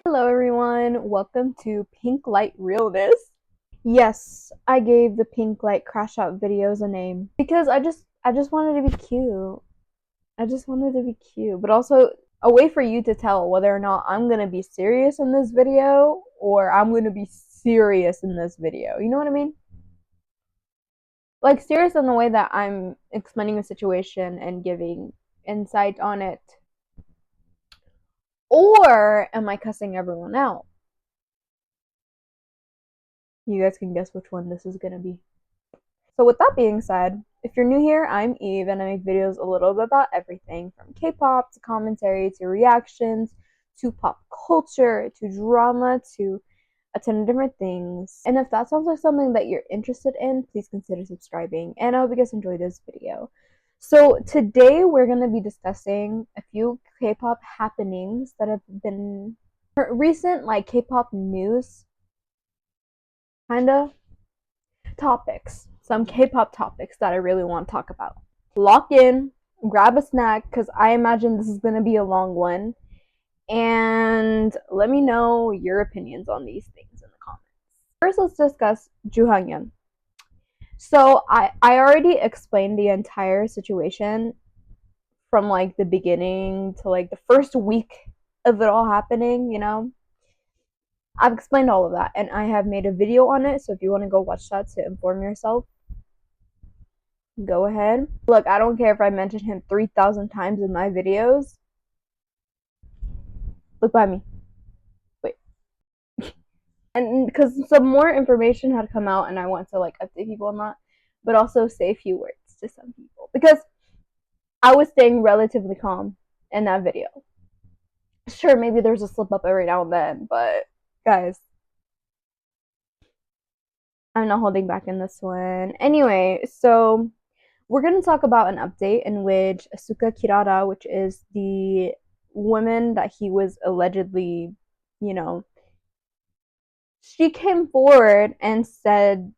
Hello everyone, welcome to Pink Light Realness. Yes, I gave the Pink Light Crash Out videos a name because I just wanted to be cute. I just wanted to be cute, but also a way for you to tell whether or not I'm gonna be serious in this video or I'm gonna be serious in this video. You know what I mean? Like serious in the way that I'm explaining a situation and giving insight on it. Or am I cussing everyone out? You guys can guess which one this is gonna be. So with that being said, if you're new here, I'm Eve and I make videos a little bit about everything from K-pop to commentary to reactions to pop culture to drama to a ton of different things. And if that sounds like something that you're interested in, please consider subscribing. And I hope you guys enjoy this video. So today we're going to be discussing a few K-pop happenings that have been recent, like K-pop news kind of topics. Some K-pop topics that I really want to talk about. Lock in, grab a snack, because I imagine this is going to be a long one. And let me know your opinions on these things in the comments. First, let's discuss haknyeon. So I already explained the entire situation from like the beginning to like the first week of it all happening, you know. I've explained all of that and I have made a video on it, so if you want to go watch that to inform yourself, go ahead. Look, I don't care if I mention him 3,000 times in my videos. Look by me. Wait. And because some more information had come out and I want to like update people on that, but also say a few words to some people because I was staying relatively calm in that video. Sure, maybe there's a slip up every now and then, but guys, I'm not holding back in this one. Anyway, so we're going to talk about an update in which Asuka Kirara, which is the woman that he was allegedly, you know, she came forward and said,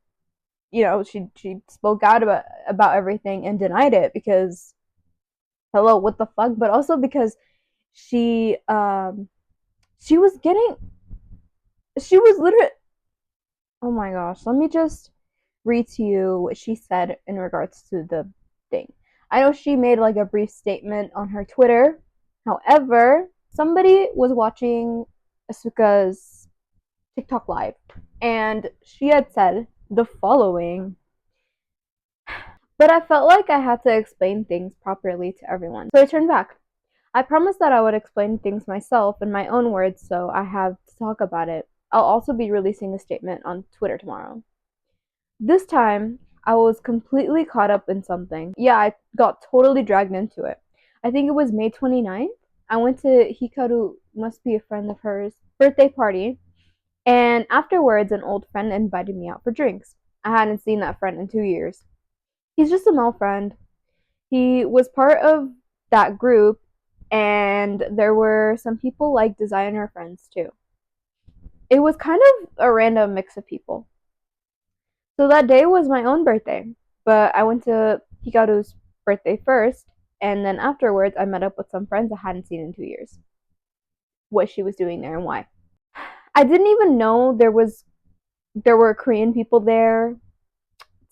you know, she spoke out about everything and denied it because, hello, what the fuck? But also because she was literally, oh my gosh, let me just read to you what she said in regards to the thing. I know she made like a brief statement on her Twitter. However, somebody was watching Asuka's TikTok live and she had said the following. But I felt like I had to explain things properly to everyone. So I turned back. I promised that I would explain things myself in my own words, so I have to talk about it. I'll also be releasing a statement on Twitter tomorrow. This time, I was completely caught up in something. Yeah, I got totally dragged into it. I think it was May 29th. I went to Hikaru, must be a friend of hers, birthday party, and afterwards an old friend invited me out for drinks. I hadn't seen that friend in 2 years. He's just a male friend. He was part of that group, and there were some people like designer friends too. It was kind of a random mix of people. So that day was my own birthday, but I went to Hikaru's birthday first, and then afterwards I met up with some friends I hadn't seen in 2 years. What she was doing there and why. I didn't even know there were Korean people there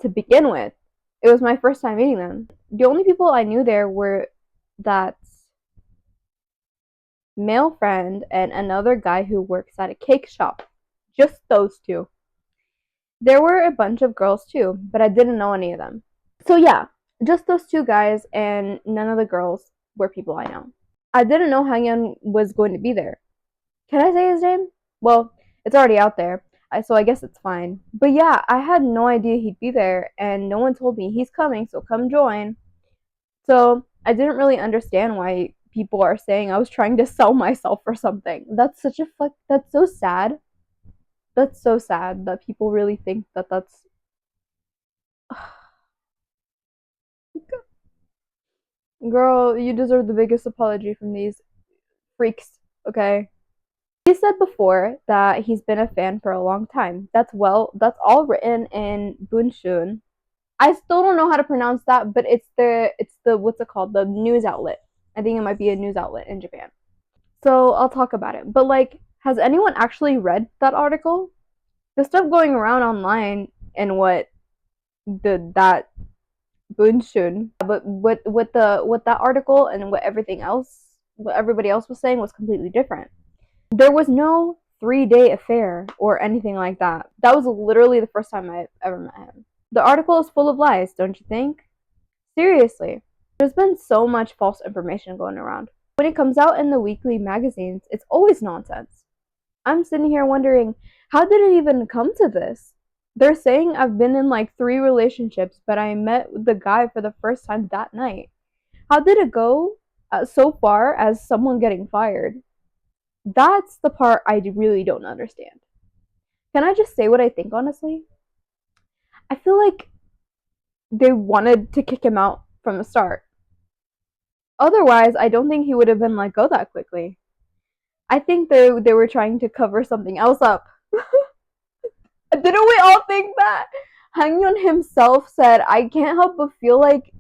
to begin with. It was my first time meeting them. The only people I knew there were that male friend and another guy who works at a cake shop. Just those two. There were a bunch of girls too, but I didn't know any of them. So yeah, just those two guys and none of the girls were people I know. I didn't know haknyeon was going to be there. Can I say his name? Well, it's already out there, so I guess it's fine. But yeah, I had no idea he'd be there, and no one told me he's coming, so come join. So I didn't really understand why people are saying I was trying to sell myself or something. That's such a that's so sad. That's so sad that people really think that that's girl, you deserve the biggest apology from these freaks, okay? He said before that he's been a fan for a long time. That's all written in Bunshun. I still don't know how to pronounce that, but it's the what's it called? The news outlet. I think it might be a news outlet in Japan. So I'll talk about it. But like, has anyone actually read that article? The stuff going around online and what the that Bunshun, but what that article and what everything else, what everybody else was saying was completely different. There was no 3-day affair or anything like that. That was literally the first time I ever met him. The article is full of lies, don't you think? Seriously. There's been so much false information going around. When it comes out in the weekly magazines, it's always nonsense. I'm sitting here wondering, how did it even come to this? They're saying I've been in like 3 relationships, but I met the guy for the first time that night. How did it go so far as someone getting fired? That's the part I really don't understand. Can I just say what I think, honestly? I feel like they wanted to kick him out from the start. Otherwise, I don't think he would have been let go that quickly. I think they were trying to cover something else up. Didn't we all think that? Haknyeon himself said, I can't help but feel like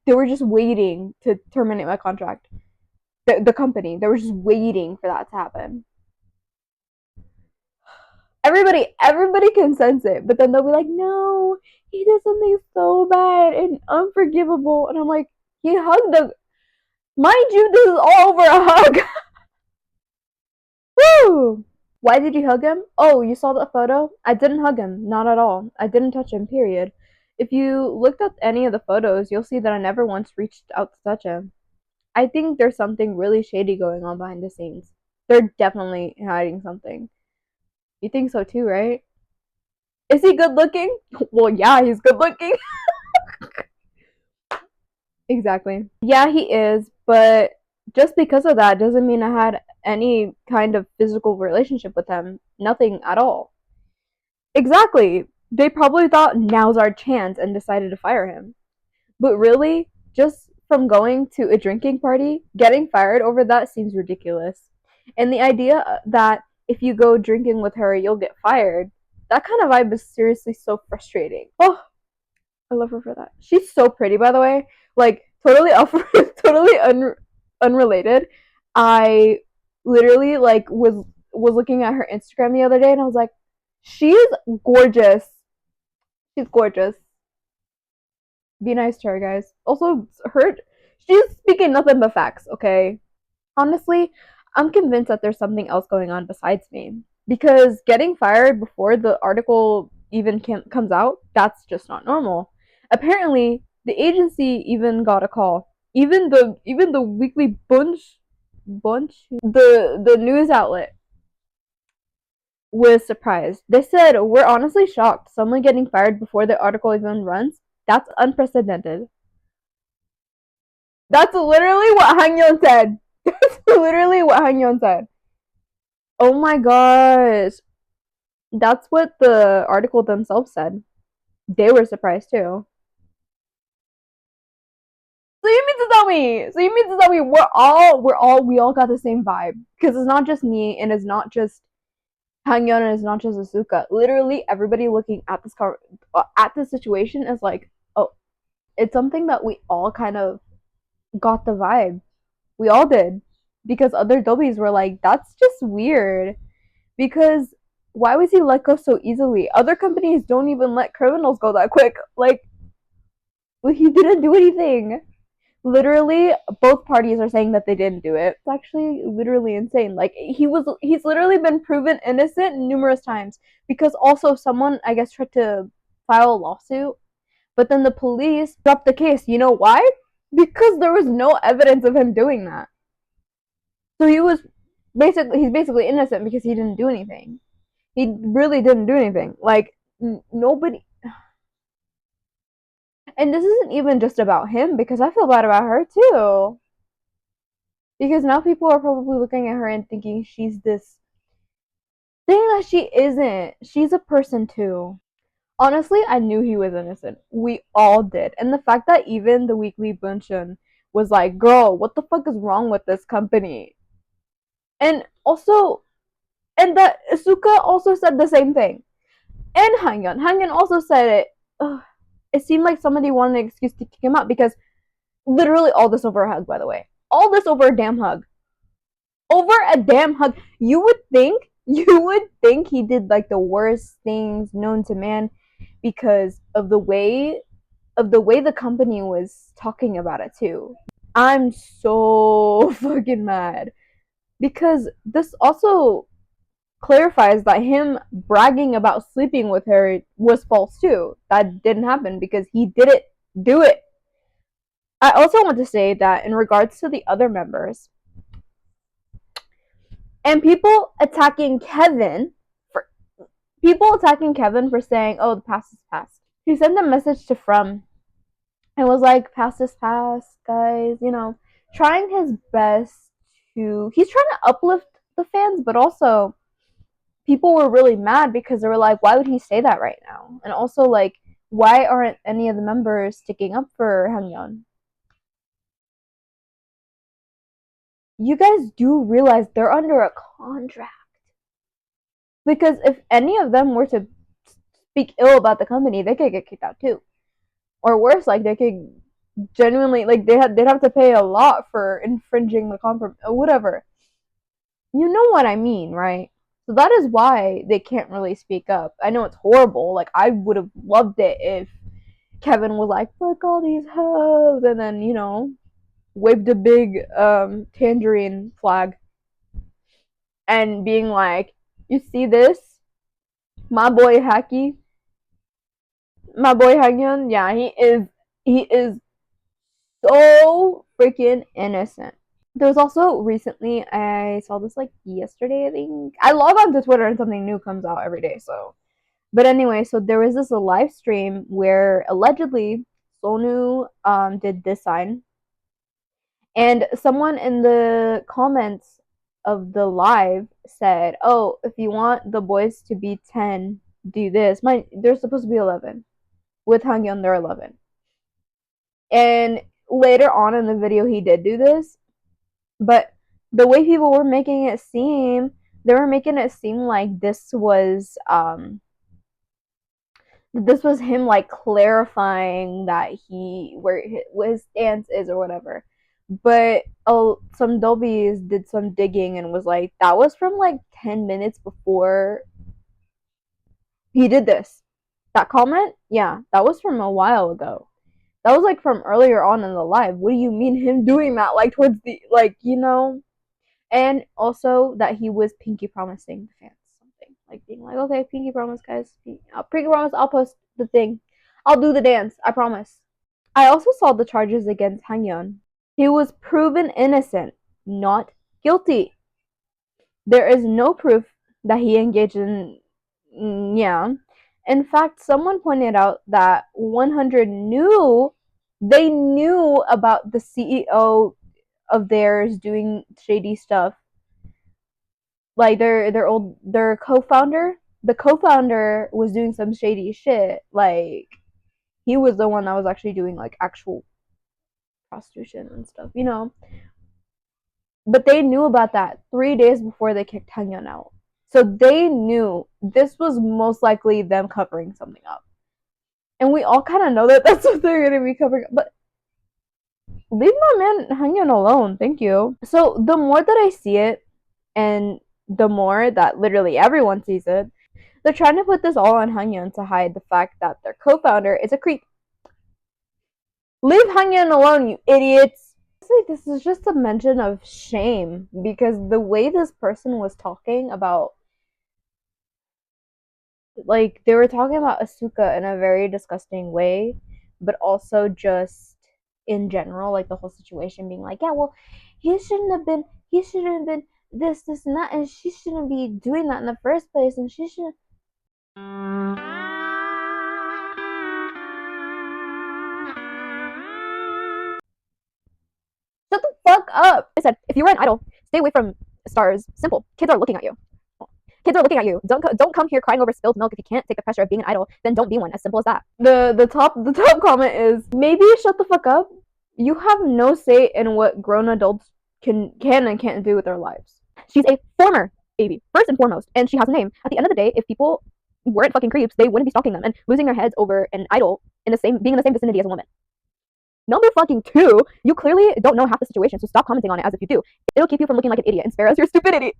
they were just waiting to terminate my contract. The company, they were just waiting for that to happen. Everybody can sense it, but then they'll be like, no, he did something so bad and unforgivable. And I'm like, he hugged the. Mind you, this is all over a hug. Woo! Why did you hug him? Oh, you saw that photo? I didn't hug him. Not at all. I didn't touch him, period. If you looked at any of the photos, you'll see that I never once reached out to touch him. I think there's something really shady going on behind the scenes. They're definitely hiding something. You think so too, right? Is he good looking? Well, yeah, he's good looking. Exactly. Yeah, he is, but just because of that doesn't mean I had any kind of physical relationship with him. Nothing at all. Exactly. They probably thought now's our chance and decided to fire him. But really, just from going to a drinking party, getting fired over that seems ridiculous. And the idea that if you go drinking with her, you'll get fired, that kind of vibe is seriously so frustrating. Oh, I love her for that. She's so pretty, by the way. Like, totally off, totally unrelated. I literally like was looking at her Instagram the other day, and I was like, she's gorgeous. She's gorgeous. Be nice to her, guys. Also, she's speaking nothing but facts, okay? Honestly, I'm convinced that there's something else going on besides me. Because getting fired before the article even comes out, that's just not normal. Apparently, the agency even got a call. Even the weekly the news outlet was surprised. They said, we're honestly shocked. Someone getting fired before the article even runs? That's unprecedented. That's literally what Haknyeon said. That's literally what Haknyeon said. Oh my gosh. That's what the article themselves said. They were surprised too. So you mean to tell me we all got the same vibe. Because it's not just me and it's not just Haknyeon and it's not just Asuka. Literally everybody looking at this situation is like, oh, it's something that we all kind of got the vibe. We all did. Because other dobies were like, that's just weird. Because why was he let go so easily? Other companies don't even let criminals go that quick. Like, well, he didn't do anything. Literally, both parties are saying that they didn't do it. It's actually literally insane. Like, he's literally been proven innocent numerous times because also someone, I guess, tried to file a lawsuit, but then the police dropped the case. You know why? Because there was no evidence of him doing that. So he's basically innocent because he didn't do anything. He really didn't do anything. Like nobody. And this isn't even just about him because I feel bad about her too. Because now people are probably looking at her and thinking she's this thing that she isn't. She's a person too. Honestly, I knew he was innocent. We all did. And the fact that even the Weekly Bunshun was like, girl, what the fuck is wrong with this company? And also, and that Asuka also said the same thing. And Haknyeon also said it. Ugh, it seemed like somebody wanted an excuse to kick him out because literally all this over a hug, by the way. All this over a damn hug. Over a damn hug. You would think he did like the worst things known to man because of the way the company was talking about it too. I'm so fucking mad because this also clarifies that him bragging about sleeping with her was false too. That didn't happen because he didn't do it. I also want to say that in regards to the other members and for people attacking Kevin for saying, "Oh, the past is past." He sent a message to From and was like, "Past is past, guys." Trying his best to. He's trying to uplift the fans, but also people were really mad because they were like, why would he say that right now? And also, like, why aren't any of the members sticking up for Haknyeon? You guys do realize they're under a contract. Because if any of them were to speak ill about the company, they could get kicked out too. Or worse, like, they could genuinely, like, they'd have to pay a lot for infringing the contract, or whatever. You know what I mean, right? So that is why they can't really speak up. I know it's horrible. Like, I would have loved it if Kevin was like, "Fuck all these hoes," and then waved a big tangerine flag and being like, "You see this? My boy Hacky, my boy Haknyeon, yeah, he is so freaking innocent." There was also recently, I saw this like yesterday, I think. I log on to Twitter and something new comes out every day, so. But anyway, so there was this a live stream where allegedly Sonu did this sign, and someone in the comments of the live said, "Oh, if you want the boys to be 10, do this." They're supposed to be 11. With Haknyeon, they're 11. And later on in the video, he did do this, but the way people were making it seem, they were making it seem like this was him like clarifying that where his stance is or whatever. But some Dolbies did some digging and was like, that was from like 10 minutes before he did this. That comment, yeah, that was from a while ago. That was like from earlier on in the live. What do you mean him doing that? Like towards the and also that he was pinky promising the fans something, like being like, "Okay, pinky promise, guys. Pinky promise. I'll post the thing. I'll do the dance. I promise." I also saw the charges against Haknyeon. He was proven innocent, not guilty. There is no proof that he engaged in. Yeah. In fact, someone pointed out that 100 they knew about the CEO of theirs doing shady stuff. Like their co-founder, the co-founder was doing some shady shit. Like he was the one that was actually doing like actual prostitution and stuff. But they knew about that 3 days before they kicked Haknyeon out. So they knew this was most likely them covering something up. And we all kind of know that that's what they're going to be covering up. But leave my man Haknyeon alone. Thank you. So the more that I see it, and the more that literally everyone sees it, they're trying to put this all on Haknyeon to hide the fact that their co-founder is a creep. Leave Haknyeon alone, you idiots. This is just a mention of shame because the way this person was talking about, like, they were talking about Asuka in a very disgusting way, but also just in general, like the whole situation being like, yeah, well, he shouldn't have been this, and that, and she shouldn't be doing that in the first place, and she shouldn't. Shut the fuck up. I said, if you were an idol, stay away from stars. Simple. Kids are looking at you. Kids are looking at you. Don't come here crying over spilled milk. If you can't take the pressure of being an idol, then don't be one. As simple as that. The top comment is, maybe shut the fuck up. You have no say in what grown adults can and can't do with their lives. She's a former baby, first and foremost, and she has a name. At the end of the day, if people weren't fucking creeps, they wouldn't be stalking them and losing their heads over an idol being in the same vicinity as a woman. Number fucking two, you clearly don't know half the situation, so stop commenting on it as if you do. It'll keep you from looking like an idiot and spare us your stupidity.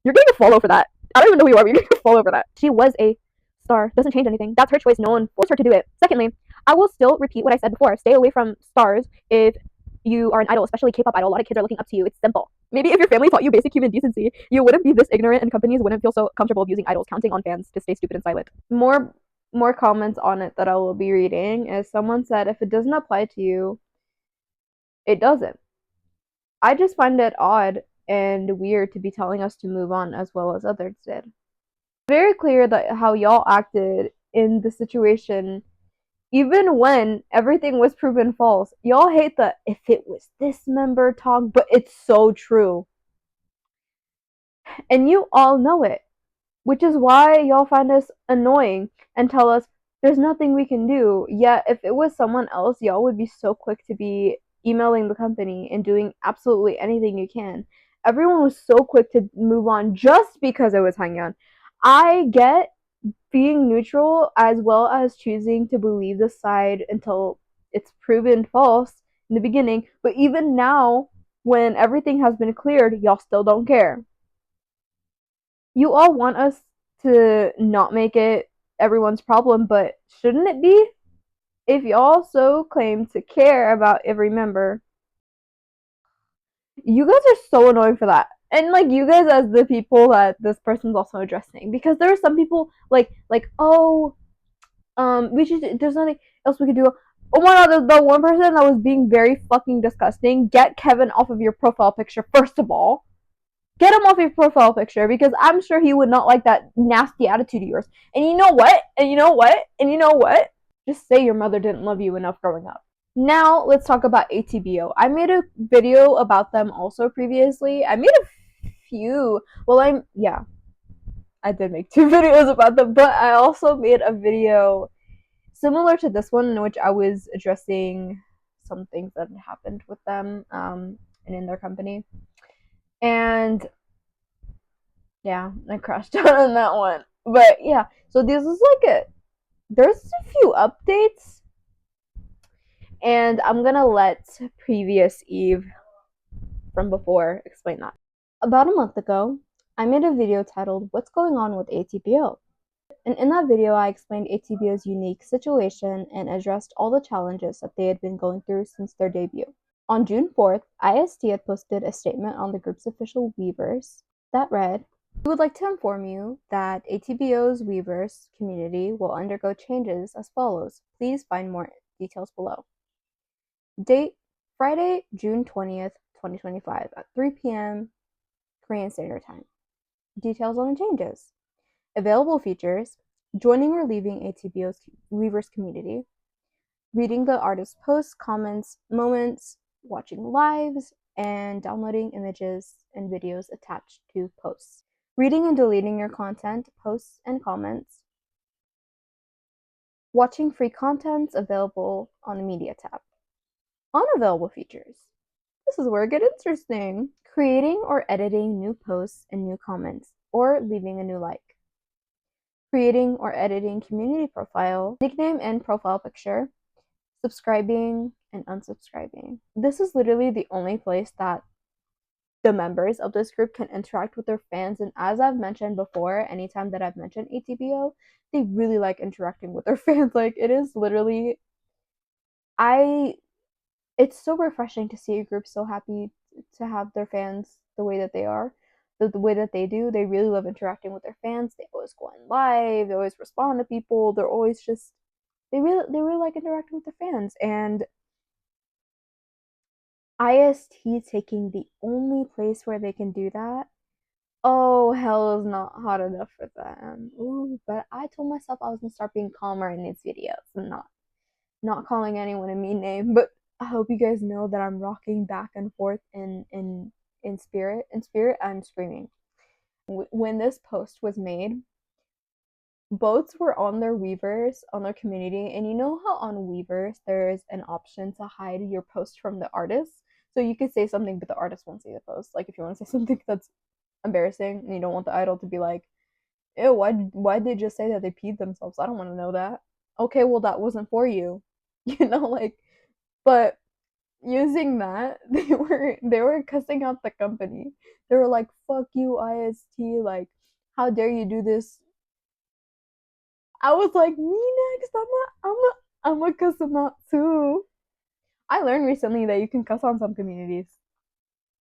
You're getting a follow for that. I don't even know who you are, but you're getting a follow for that. She was a star. Doesn't change anything. That's her choice. No one forced her to do it. Secondly, I will still repeat what I said before. Stay away from stars if you are an idol, especially K-pop idol. A lot of kids are looking up to you. It's simple. Maybe if your family taught you basic human decency, you wouldn't be this ignorant and companies wouldn't feel so comfortable abusing idols, counting on fans to stay stupid and silent. More comments on it that I will be reading is someone said, if it doesn't apply to you, it doesn't. I just find it odd and weird to be telling us to move on as well as others did. Very clear that how y'all acted in the situation, even when everything was proven false. Y'all hate the if it was this member talk, but it's so true. And you all know it, which is why y'all find us annoying and tell us there's nothing we can do. Yet if it was someone else, y'all would be so quick to be emailing the company and doing absolutely anything you can. Everyone was so quick to move on just because it was haknyeon. I get being neutral as well as choosing to believe the side until it's proven false in the beginning, but even now, when everything has been cleared, y'all still don't care. You all want us to not make it everyone's problem, but shouldn't it be? If y'all so claim to care about every member, you guys are so annoying for that. And like you guys as the people that this person's also addressing, because there are some people like oh we should, there's nothing else we could do. Oh my god, the one person that was being very fucking disgusting, get Kevin off of your profile picture first of all. Get him off your profile picture because I'm sure he would not like that nasty attitude of yours. And you know what? And you know what? And you know what? Just say your mother didn't love you enough growing up. Now let's talk about atbo. I made a video about them also previously. I made a few. I did make two videos about them, but I also made a video similar to this one in which I was addressing some things that had happened with them and in their company. And yeah, I crashed out on that one. But yeah, so this is there's a few updates, and I'm gonna let previous Eve from before explain that. About a month ago, I made a video titled What's Going On with atbo? And in that video, I explained atbo's unique situation and addressed all the challenges that they had been going through since their debut. On June 4th, IST had posted a statement on the group's official Weverse that read, "We would like to inform you that atbo's Weverse community will undergo changes as follows. Please find more details below." Date, Friday, June 20th, 2025 at 3 p.m. Korean Standard Time. Details on the changes. Available features: joining or leaving atbo's Weverse community, reading the artist's posts, comments, moments, watching lives, and downloading images and videos attached to posts, reading and deleting your content, posts, and comments, watching free contents available on the media tab. Unavailable features. This is where it gets interesting. Creating or editing new posts and new comments, or leaving a new like. Creating or editing community profile, nickname and profile picture, subscribing and unsubscribing. This is literally the only place that the members of this group can interact with their fans. And as I've mentioned before, anytime that I've mentioned atbo, they really like interacting with their fans. Like it is literally, it's so refreshing to see a group so happy to have their fans the way that they are, the way that they do. They really love interacting with their fans. They always go on live, they always respond to people, they're always just, they really like interacting with their fans. And IST taking the only place where they can do that, oh, hell is not hot enough for them. Ooh, but I told myself I was gonna start being calmer in these videos and not calling anyone a mean name. But I hope you guys know that I'm rocking back and forth in spirit. In spirit, I'm screaming. When this post was made, boats were on their Weverse, on their community, and you know how on Weverse there's an option to hide your post from the artist? So you could say something, but the artist won't see the post. Like if you want to say something that's embarrassing and you don't want the idol to be like, ew, why'd they just say that they peed themselves? I don't want to know that. Okay, well that wasn't for you. You know, like, but using that, they were cussing out the company. They were like, "Fuck you, IST! Like, how dare you do this?" I was like, "Me next? I'm a cuss them out too." I learned recently that you can cuss on some communities,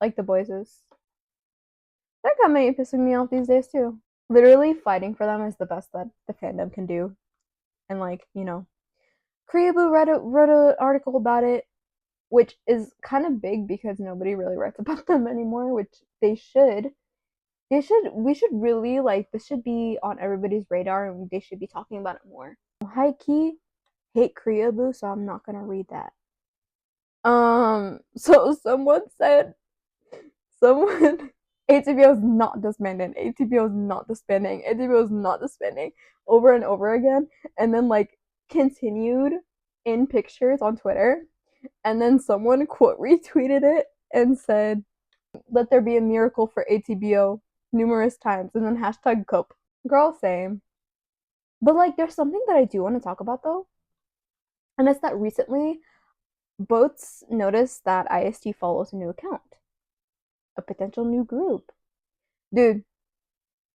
like the boyz. They're kind of pissing me off these days too. Literally, fighting for them is the best that the fandom can do. And like, Kriyabu wrote an article about it, which is kind of big because nobody really writes about them anymore, which they should. We should really like this should be on everybody's radar and they should be talking about it more. High key hate Kriyabu, so I'm not gonna read that. So someone ATBO is not disbanding, ATBO is not disbanding, ATBO is not disbanding over and over again, and then like continued in pictures on Twitter, and then someone quote retweeted it and said, "Let there be a miracle for ATBO" numerous times, and then hashtag cope. Girl, same. But like, there's something that I do want to talk about though, and it's that recently boats noticed that IST follows a new account, a potential new group. Dude,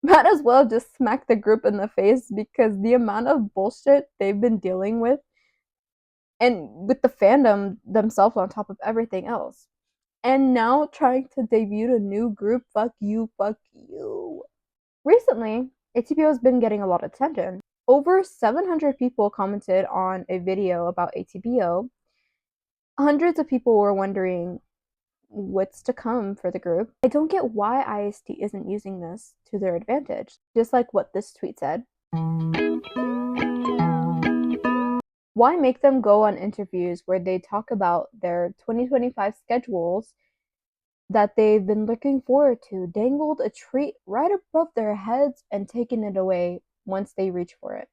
might as well just smack the group in the face because the amount of bullshit they've been dealing with and with the fandom themselves on top of everything else. And now trying to debut a new group, fuck you, fuck you. Recently, ATBO has been getting a lot of attention. Over 700 people commented on a video about ATBO. Hundreds of people were wondering what's to come for the group. I don't get why IST isn't using this to their advantage, just like what this tweet said. Why make them go on interviews where they talk about their 2025 schedules that they've been looking forward to, dangled a treat right above their heads and taken it away once they reach for it?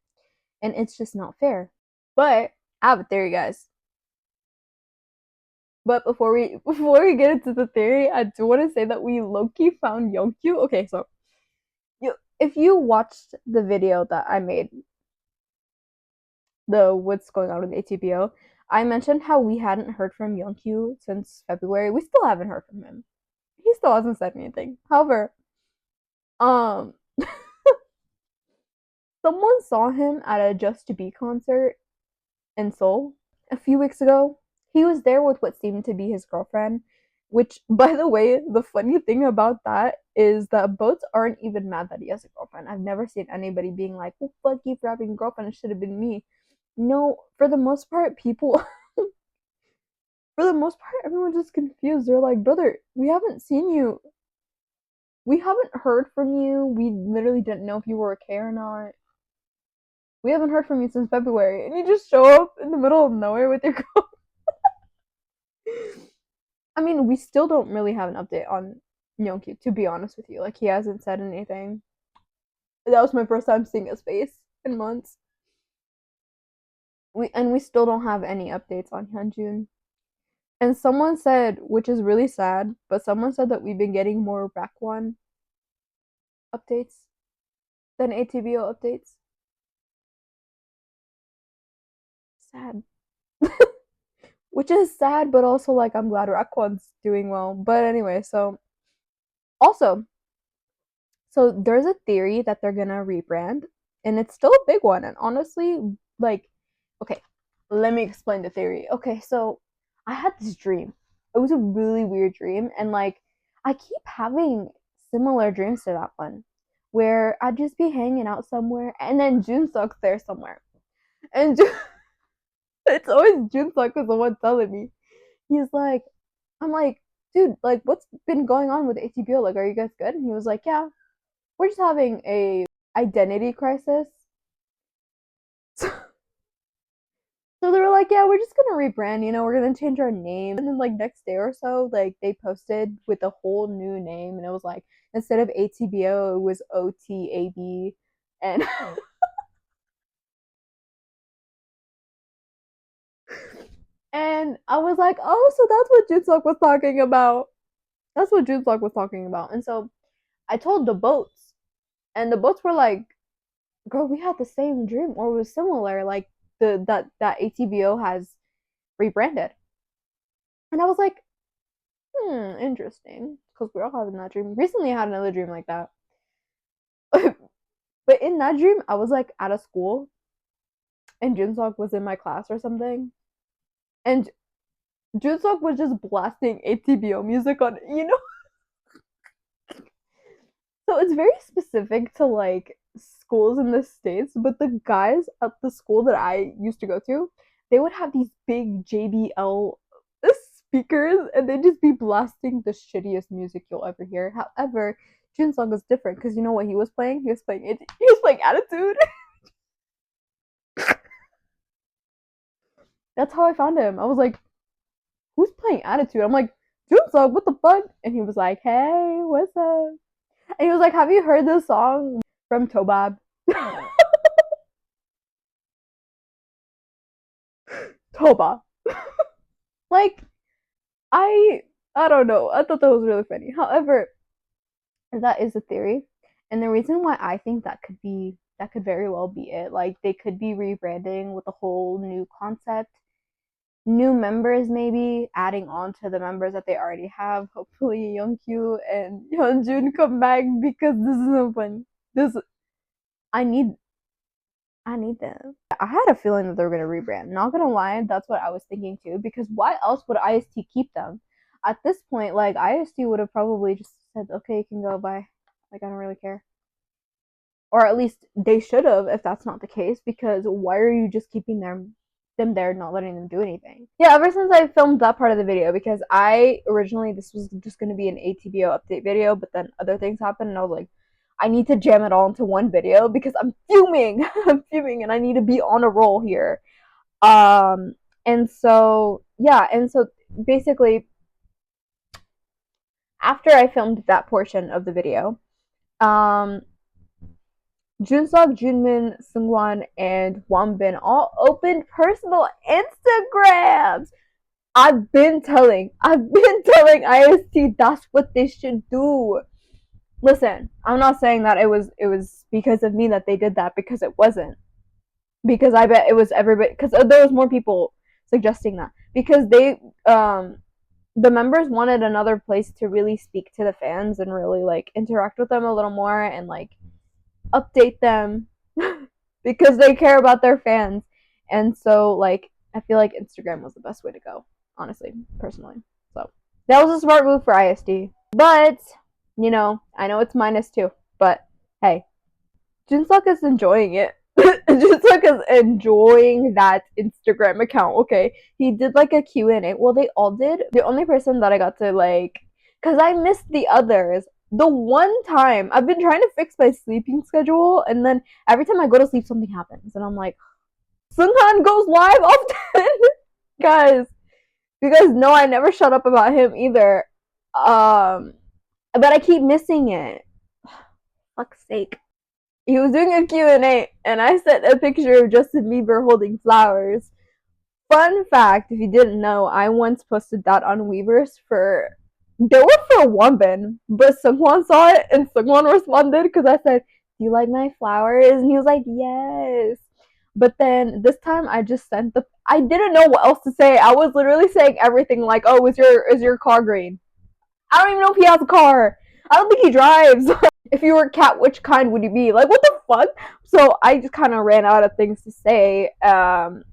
And it's just not fair. But I have a theory, guys. But before we get into the theory, I do want to say that we low-key found Yonkyu. Okay, so if you watched the video that I made, the what's going on with ATBO, I mentioned how we hadn't heard from Yonkyu since February. We still haven't heard from him. He still hasn't said anything. However, um, someone saw him at a Just to Be concert in Seoul a few weeks ago. He was there with what seemed to be his girlfriend, which, by the way, the funny thing about that is that boats aren't even mad that he has a girlfriend. I've never seen anybody being like, "Well, fuck you for having a girlfriend. It should have been me." No, for the most part, people, for the most part, everyone's just confused. They're like, "Brother, we haven't seen you. We haven't heard from you. We literally didn't know if you were okay or not. We haven't heard from you since February, and you just show up in the middle of nowhere with your girl." I mean, we still don't really have an update on Yonkyu, to be honest with you. Like, he hasn't said anything. That was my first time seeing his face in months. We still don't have any updates on Hyunjun. And someone said, which is really sad, but someone said that we've been getting more Rakwan updates than ATBO updates. Sad. Which is sad, but also like I'm glad Rakwan's doing well. But anyway, also so there's a theory that they're gonna rebrand, and it's still a big one. And honestly, like, okay, let me explain the theory. Okay, so I had this dream. It was a really weird dream, and like I keep having similar dreams to that one, where I'd just be hanging out somewhere, and then Junseok's there somewhere, and it's always Junseok is the one telling me. He's like, I'm like, dude, like, what's been going on with ATBO? Like, are you guys good? And he was like, yeah, we're just having a identity crisis. So they were like, yeah, we're just gonna rebrand, we're gonna change our name. And then like next day or so, like they posted with a whole new name, and it was like instead of ATBO, it was OTAB, and and I was like, oh, so that's what Junseok was talking about. That's what Junseok was talking about. And so I told the boats, and the boats were like, girl, we had the same dream, or it was similar. Like that ATBO has rebranded. And I was like, interesting. Because we're all having that dream. Recently, I had another dream like that. But in that dream, I was like at a school, and Junsok was in my class or something, and Junsok was just blasting atbo music on, So it's very specific to like schools in the States, but the guys at the school that I used to go to, they would have these big JBL speakers and they'd just be blasting the shittiest music you'll ever hear. However, Junsong is different because you know what he was playing? He was playing Attitude. That's how I found him. I was like, who's playing Attitude? I'm like, Junsong, what the fuck? And he was like, hey, what's up? And he was like, have you heard this song from Tobab? Toba. Like, I I don't know. I thought that was really funny. However, that is a theory. And the reason why I think that could very well be it. Like they could be rebranding with a whole new concept, new members maybe adding on to the members that they already have. Hopefully Youngkyu and Hyunjun come back because this is so fun. This I need I need them. I had a feeling that they were gonna rebrand. Not gonna lie, that's what I was thinking too. Because why else would IST keep them? At this point, like IST would have probably just said, "Okay, you can go. Bye." Like I don't really care. Or at least they should have, if that's not the case. Because why are you just keeping them there, not letting them do anything? Yeah, ever since I filmed that part of the video, because I originally this was just gonna be an ATBO update video, but then other things happened, and I was like, I need to jam it all into one video because I'm fuming. I'm fuming and I need to be on a roll here. And so yeah, and so basically after I filmed that portion of the video, um Junsuk, Junmin, Seunghan, and Wonbin all opened personal Instagrams. I've been telling IST that's what they should do. Listen, I'm not saying that it was because of me that they did that, because it wasn't. Because I bet it was everybody, because there was more people suggesting that, because the members wanted another place to really speak to the fans and really like interact with them a little more and like update them because they care about their fans. And so like I feel like Instagram was the best way to go, honestly, personally. So that was a smart move for ISD. But I know it's -2, but hey, Jinsuk is enjoying it. Jinsuk is enjoying that Instagram account. Okay, he did like a Q&A. Well, they all did. The only person that I got to like, because I missed the others. The one time I've been trying to fix my sleeping schedule, and then every time I go to sleep, something happens, and I'm like, Seunghan goes live often, guys. You guys know I never shut up about him either. But I keep missing it. Fuck's sake. He was doing a Q&A, and I sent a picture of Justin Bieber holding flowers. Fun fact, if you didn't know, I once posted that on Weverse they were for Wonbin, but Seungwon saw it, and Seungwon responded because I said, do you like my flowers? And he was like, yes. But then this time I just I didn't know what else to say. I was literally saying everything like, oh, is your car green? I don't even know if he has a car. I don't think he drives. If you were a cat, which kind would you be? Like, what the fuck? So I just kind of ran out of things to say, and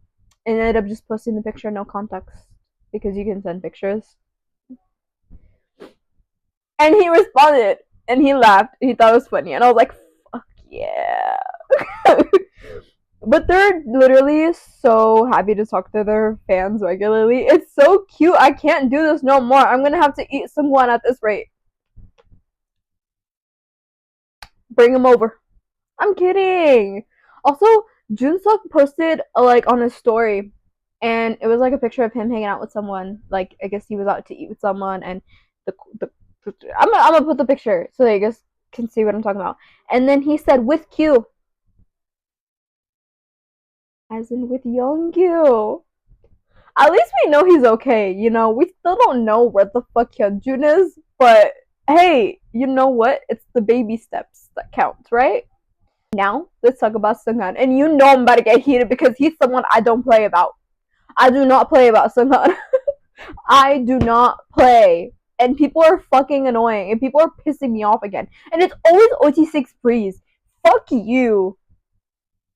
ended up just posting the picture, no context, because you can send pictures. And he responded, and he laughed, and he thought it was funny, and I was like, fuck yeah. But they're literally so happy to talk to their fans regularly. It's so cute. I can't do this no more. I'm gonna have to eat someone at this rate. Bring him over. I'm kidding. Also, Junsuk posted like on his story, and it was like a picture of him hanging out with someone. Like I guess he was out to eat with someone, and the I'm gonna put the picture so that you guys can see what I'm talking about. And then he said with Q, as in with Youngkyu. At least we know he's okay. We still don't know where the fuck Hyunjun is, but hey, you know what? It's the baby steps that count, right? Now, let's talk about Seunghan. And you know I'm about to get heated because he's someone I don't play about. I do not play about Seunghan. I do not play. And people are fucking annoying. And people are pissing me off again. And it's always otsicks freeze. Fuck you.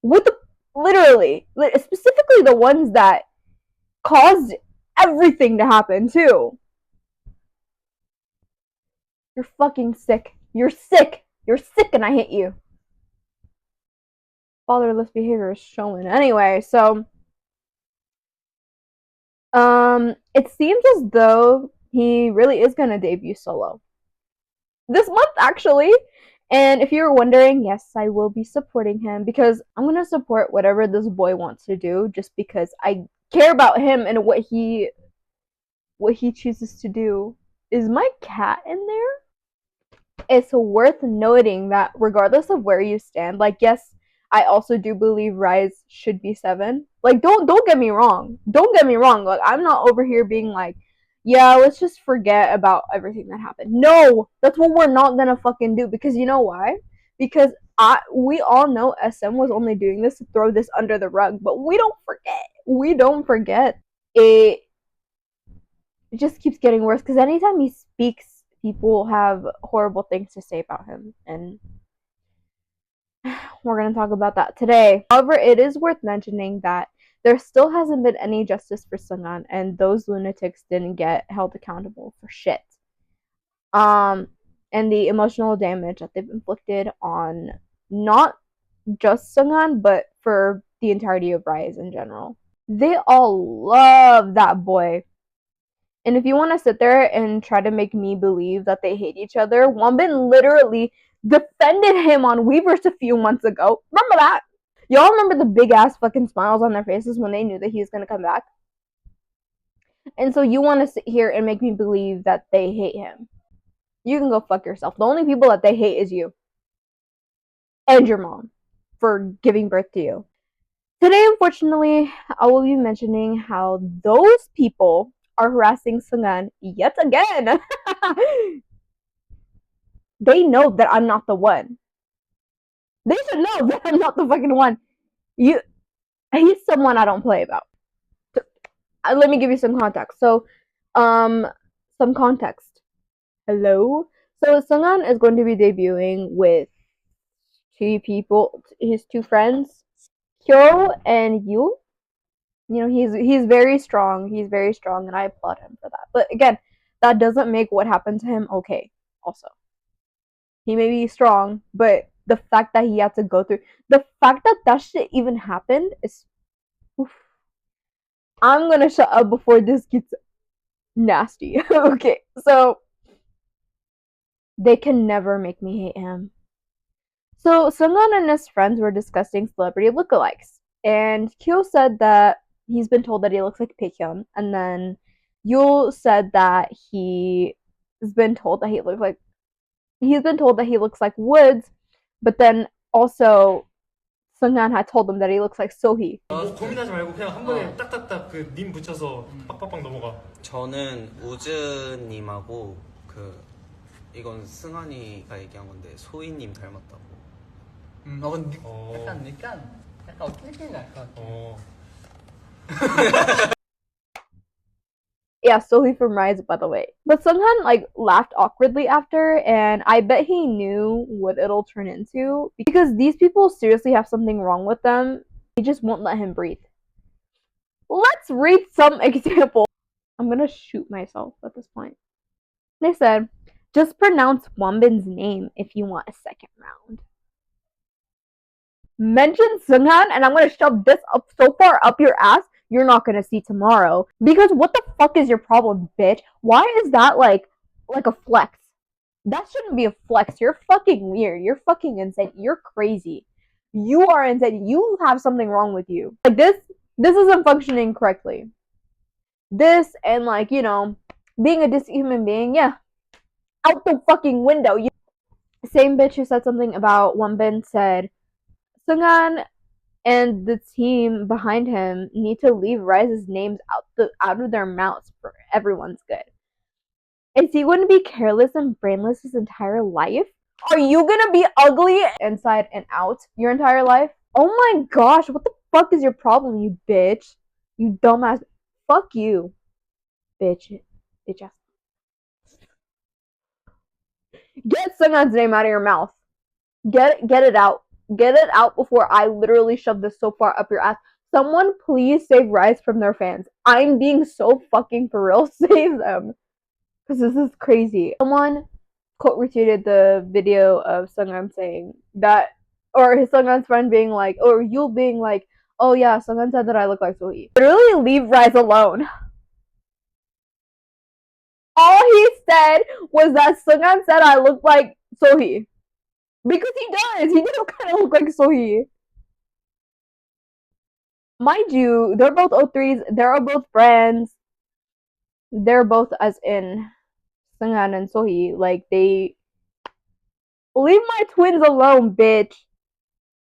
With the literally, specifically the ones that caused everything to happen too. You're fucking sick. You're sick. You're sick and I hate you. Fatherless behavior is showing. Anyway, so it seems as though he really is gonna debut solo this month actually. And if you were wondering, yes, I will be supporting him because I'm gonna support whatever this boy wants to do just because I care about him and what he chooses to do. Is my cat in there? It's worth noting that regardless of where you stand, like yes, I also do believe Rise should be 7. Like don't get me wrong. Don't get me wrong. Like I'm not over here being like, yeah, let's just forget about everything that happened. No, that's what we're not gonna fucking do because you know why? Because we all know SM was only doing this to throw this under the rug, but we don't forget. We don't forget. It just keeps getting worse because anytime he speaks, people have horrible things to say about him, and we're going to talk about that today. However, it is worth mentioning that there still hasn't been any justice for Seunghan, and those lunatics didn't get held accountable for shit. And the emotional damage that they've inflicted on not just Seunghan, but for the entirety of Rise in general. They all love that boy. And if you want to sit there and try to make me believe that they hate each other, Wonbin literally defended him on Weverse a few months ago. Remember that? Y'all remember the big ass fucking smiles on their faces when they knew that he was gonna come back? And so you want to sit here and make me believe that they hate him. You can go fuck yourself. The only people that they hate is you. And your mom for giving birth to you. Today, unfortunately, I will be mentioning how those people are harassing Seunghan yet again. They know that I'm not the one. They should know that I'm not the fucking one. He's someone I don't play about. So, let me give you some context. So, some context. Hello. So Seunghan is going to be debuting with two people, his two friends, Hyo and Yu. You know, he's very strong. He's very strong, and I applaud him for that. But again, that doesn't make what happened to him okay. Also, he may be strong, but the fact that he had to go through the fact that that shit even happened is. Oof. I'm gonna shut up before this gets nasty. Okay, so they can never make me hate him. So Seunghan and his friends were discussing celebrity lookalikes, and Kyo said that he's been told that he looks like Baekhyun, and then Yul said that he has been told that he's been told that he looks like Woods, but then also Seunghan had told him that he looks like Sohee. 고민하지 말고 그냥 한 번에 딱딱딱 그 님 붙여서 빡빡빡 넘어가. 저는 우즈님하고 이건 승환이가 얘기한 건데 소희님 닮았다고. 근데 약간 어떤 느낌인지 알 것 같아. Yeah, Sohee from Rise, by the way. But Seunghan like laughed awkwardly after, and I bet he knew what it'll turn into because these people seriously have something wrong with them. They just won't let him breathe. Let's read some examples. I'm gonna shoot myself at this point. They said, just pronounce Wonbin's name if you want a second round. Mention Seunghan, and I'm gonna shove this up so far up your ass you're not gonna see tomorrow. Because what the fuck is your problem, bitch? Why is that like a flex? That shouldn't be a flex. You're fucking weird. You're fucking insane. You're crazy. You are insane. You have something wrong with you. Like this isn't functioning correctly. This and like, you know, being a decent human being, yeah. Out the fucking window. Same bitch who said something about Wonbin said Seunghan and the team behind him need to leave Rise's names out of their mouths for everyone's good. Is he going to be careless and brainless his entire life? Are you gonna be ugly inside and out your entire life? Oh my gosh, what the fuck is your problem, you bitch? You dumbass. Fuck you. Bitch ass. Get Seunghan's name out of your mouth. Get it out. Get it out before I literally shove this so far up your ass. Someone please save Rise from their fans. I'm being so fucking for real. Save them. Because this is crazy. Someone quote retweeted the video of Seunghan saying that, or his Seunghan's friend being like, or you being like, oh yeah, Seunghan said that I look like Sohee. Literally leave Rise alone. All he said was that Seunghan said I look like Sohee. Because he does. He does kind of look like Sohee. Mind you, they're both O3s. They're both friends. They're both as in Seunghan and Sohee. Like, they... Leave my twins alone, bitch.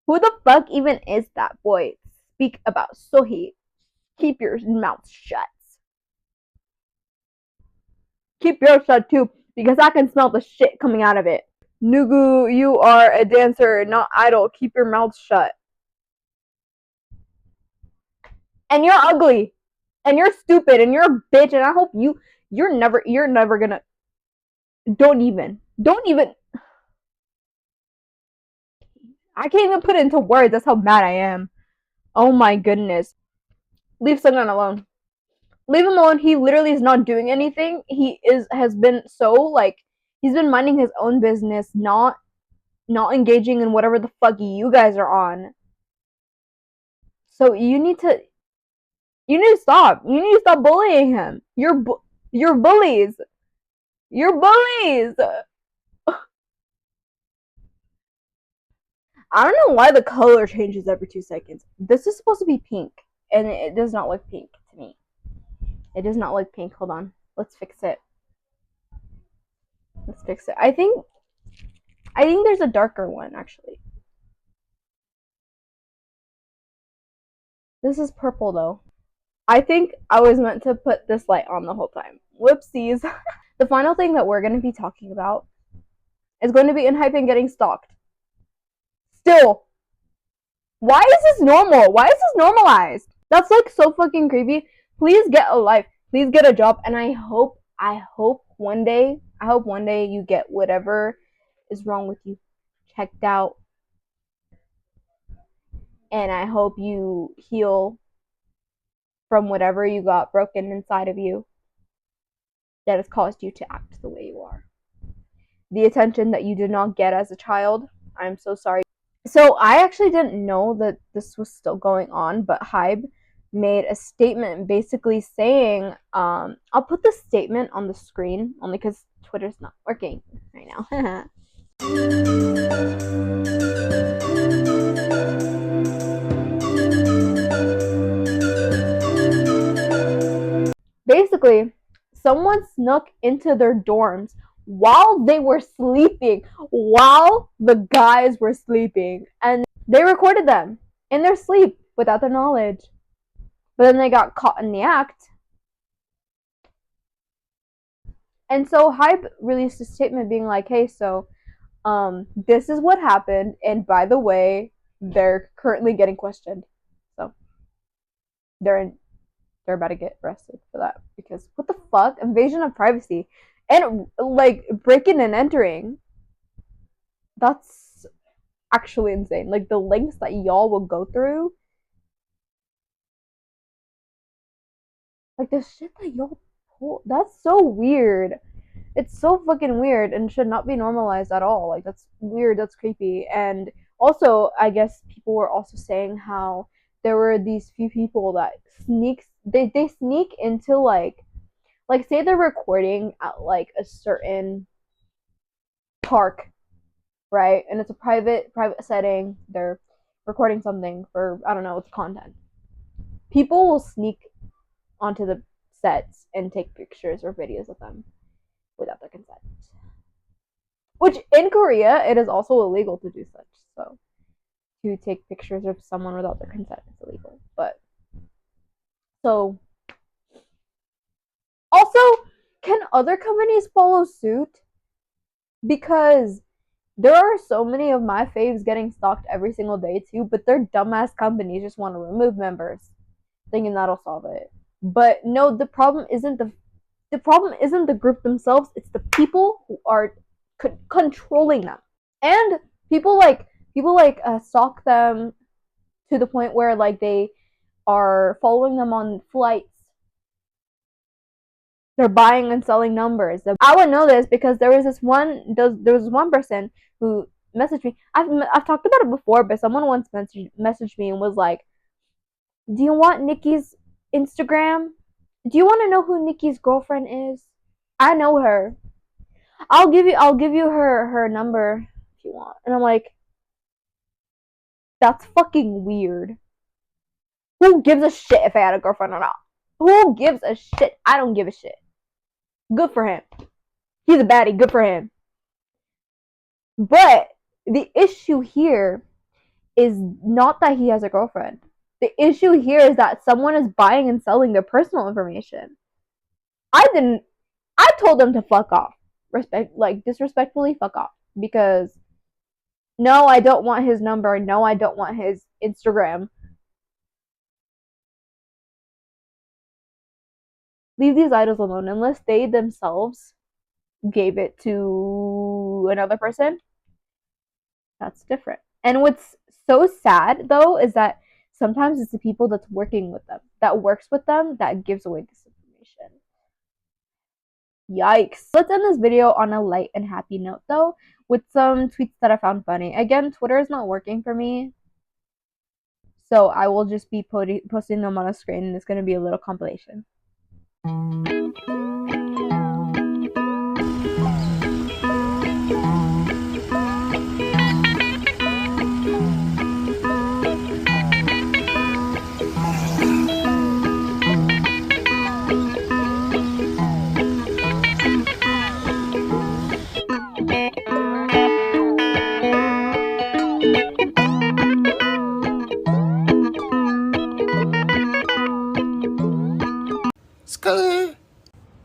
Who the fuck even is that boy? Speak about Sohee. Keep your mouth shut. Keep yours shut too, because I can smell the shit coming out of it. Nugu, you are a dancer, not idol. Keep your mouth shut. And you're ugly. And you're stupid. And you're a bitch. And I hope you're never gonna. Don't even. I can't even put it into words. That's how mad I am. Oh my goodness. Leave Seunghan alone. Leave him alone. He literally is not doing anything. Has been so like he's been minding his own business, not engaging in whatever the fuck you guys are on. So you need to stop. You need to stop bullying him. You're bullies. You're bullies. I don't know why the color changes every 2 seconds. This is supposed to be pink, and it does not look pink to me. It does not look pink. Hold on. Let's fix it. I think there's a darker one, actually. This is purple, though. I think I was meant to put this light on the whole time. Whoopsies. The final thing that we're going to be talking about is going to be enhypen getting stalked. Still. Why is this normal? Why is this normalized? That's like so fucking creepy. Please get a life. Please get a job. And I hope one day you get whatever is wrong with you checked out. And I hope you heal from whatever you got broken inside of you that has caused you to act the way you are. The attention that you did not get as a child, I'm so sorry. So I actually didn't know that this was still going on, but Hybe made a statement basically saying, I'll put the statement on the screen only because Twitter's not working right now. Basically, someone snuck into their dorms while they were sleeping, while the guys were sleeping, and they recorded them in their sleep without their knowledge. But then they got caught in the act. And so Hybe released a statement being like, hey, so this is what happened, and by the way, they're currently getting questioned. So they're about to get arrested for that, because what the fuck? Invasion of privacy. And like breaking and entering. That's actually insane. Like the links that y'all will go through. Like the shit that y'all pull. That's so weird. It's so fucking weird and should not be normalized at all. Like that's weird, that's creepy. And also, I guess people were also saying how there were these few people that they sneak into like say they're recording at like a certain park, right? And it's a private setting. They're recording something for, I don't know, it's content. People will sneak onto the sets and take pictures or videos of them without their consent. Which in Korea, it is also illegal to do such. So to take pictures of someone without their consent is illegal. But so also, can other companies follow suit? Because there are so many of my faves getting stalked every single day too, but their dumbass companies just want to remove members, thinking that'll solve it. But no, the problem isn't the problem isn't the group themselves, it's the people who are controlling them. And people stalk them to the point where like they are following them on flights. They're buying and selling numbers. I would know this because there was one person who messaged me. I've talked about it before, but someone once messaged me and was like, "Do you want Nikki's Instagram? Do you want to know who Nikki's girlfriend is? I know her. I'll give you her number if you want." And I'm like, that's fucking weird. Who gives a shit if I had a girlfriend or not? Who gives a shit? I don't give a shit. Good for him. He's a baddie. Good for him. But the issue here is not that he has a girlfriend. The issue here is that someone is buying and selling their personal information. I told them to fuck off. Disrespectfully fuck off. Because no, I don't want his number. No, I don't want his Instagram. Leave these idols alone unless they themselves gave it to another person. That's different. And what's so sad though is that sometimes it's the people that's working with them, that works with them, that gives away this information. Yikes. Let's end this video on a light and happy note though, with some tweets that I found funny. Again, Twitter is not working for me, so I will just be posting them on a screen, and it's going to be a little compilation.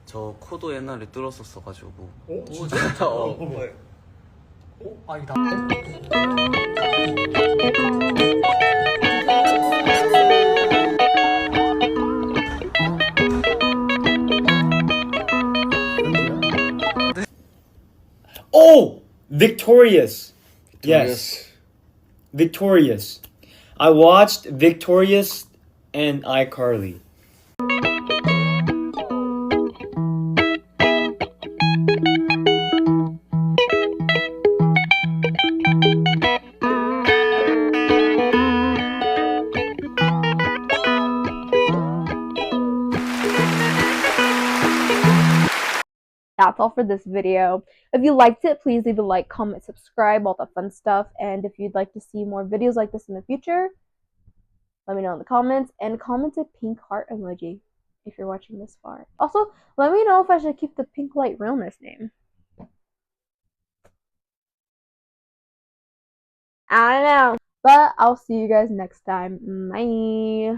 저 코도 옛날에 뚫었었어가지고. 오, 진짜? 어, 봐봐. 아 이거 Oh, Victorious. Yes, Victorious. I watched Victorious and iCarly. That's all for this video. If you liked it, please leave a like, comment, subscribe, all that fun stuff. And if you'd like to see more videos like this in the future, let me know in the comments, and comment a pink heart emoji if you're watching this far. Also, let me know if I should keep the pink light realness name. I don't know, but I'll see you guys next time. Bye.